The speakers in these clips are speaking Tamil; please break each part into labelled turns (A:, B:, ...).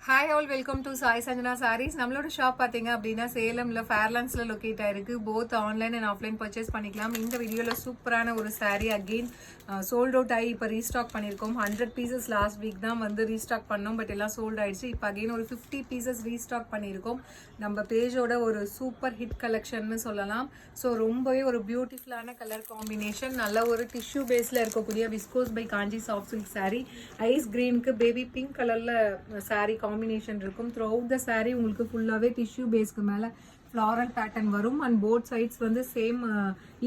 A: Hi all welcome to Sai Sanjana Sarees. நம்மளோட ஷாப் பார்த்தீங்க அப்படின்னா சேலம்ல ஃபேர்லாண்ட்ஸ்ல லொக்கேட் ஆயிருக்கு. Both online and offline purchase பண்ணிக்கலாம். இந்த வீடியோவில் சூப்பரான ஒரு சாரீ அகெயின் சோல்ட் அவுட் ஆகி இப்போ ரீஸ்டாக் பண்ணியிருக்கோம். 100 பீசஸ் லாஸ்ட் வீக் தான் வந்து ரீஸ்டாக் பண்ணோம், பட் எல்லாம் சோல்ட் ஆயிடுச்சு. இப்போ அகெயின் ஒரு 50 பீசஸ் ரீஸ்டாக் பண்ணியிருக்கோம். நம்ம பேஜோட ஒரு சூப்பர் ஹிட் கலெக்ஷன்னு சொல்லலாம். ஸோ ரொம்பவே ஒரு பியூட்டிஃபுல்லான கலர் காம்பினேஷன், நல்ல ஒரு டிஷ்யூ பேஸில் இருக்கக்கூடிய viscose by Kanchi soft silk sari. Ice கிரீனுக்கு பேபி பிங்க் கலரில் சாரீ காம்பினேஷன் இருக்கும். த்ரூ அவுட் த சாரீ உங்களுக்கு ஃபுல்லாகவே டிஷ்யூ பேஸ்க்கு மேலே ஃப்ளாரல் பேட்டர்ன் வரும். அண்ட் போத் சைட்ஸ் வந்து சேம்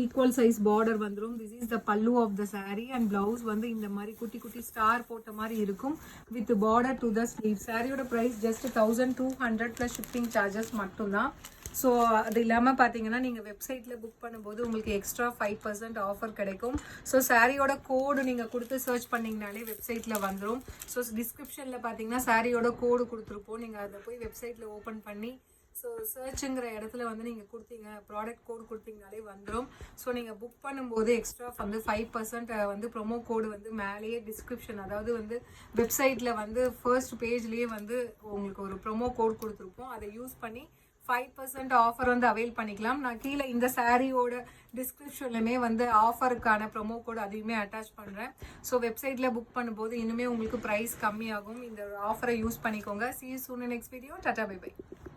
A: ஈக்குவல் சைஸ் பார்டர் வந்துடும். This is the pallu of the sari. And blouse வந்து இந்த மாதிரி குட்டி குட்டி ஸ்டார் போட்ட மாதிரி இருக்கும் with border to the sleeve. சாரியோட price just 1200 plus shipping charges மட்டும்தான். ஸோ அது இல்லாமல் பார்த்தீங்கன்னா நீங்கள் வெப்சைட்டில் புக் பண்ணும்போது உங்களுக்கு எக்ஸ்ட்ரா 5% ஆஃபர் கிடைக்கும். ஸோ சாரியோட கோடு நீங்கள் கொடுத்து சர்ச் பண்ணிங்கனாலே வெப்சைட்டில் வந்துடும். ஸோ டிஸ்கிரிப்ஷனில் பார்த்தீங்கன்னா சாரியோட கோடு கொடுத்துருப்போம். நீங்கள் அதை போய் வெப்சைட்டில் ஓப்பன் பண்ணி ஸோ சர்ச்சுங்கிற இடத்துல வந்து நீங்கள் கொடுத்தீங்க, ப்ராடக்ட் கோடு கொடுத்தீங்கனாலே வந்துடும். ஸோ நீங்கள் புக் பண்ணும்போது எக்ஸ்ட்ரா வந்து 5% வந்து ப்ரொமோ கோடு வந்து மேலேயே டிஸ்கிரிப்ஷன், அதாவது வந்து வெப்சைட்டில் வந்து ஃபர்ஸ்ட் பேஜ்லேயே வந்து உங்களுக்கு ஒரு ப்ரொமோ கோட் கொடுத்துருப்போம். அதை யூஸ் பண்ணி 5% ஆஃபர் வந்து அவைல் பண்ணிக்கலாம். நான் கீழே இந்த சாரியோட டிஸ்கிரிப்ஷன்லையுமே வந்து ஆஃபருக்கான ப்ரொமோ கோட் அதையுமே அட்டாச் பண்ணுறேன். ஸோ வெப்சைட்டில் புக் பண்ணும்போது இன்னுமே உங்களுக்கு ப்ரைஸ் கம்மியாகும். இந்த ஆஃபரை யூஸ் பண்ணிக்கோங்க. See you soon in next video. Tata, bye bye.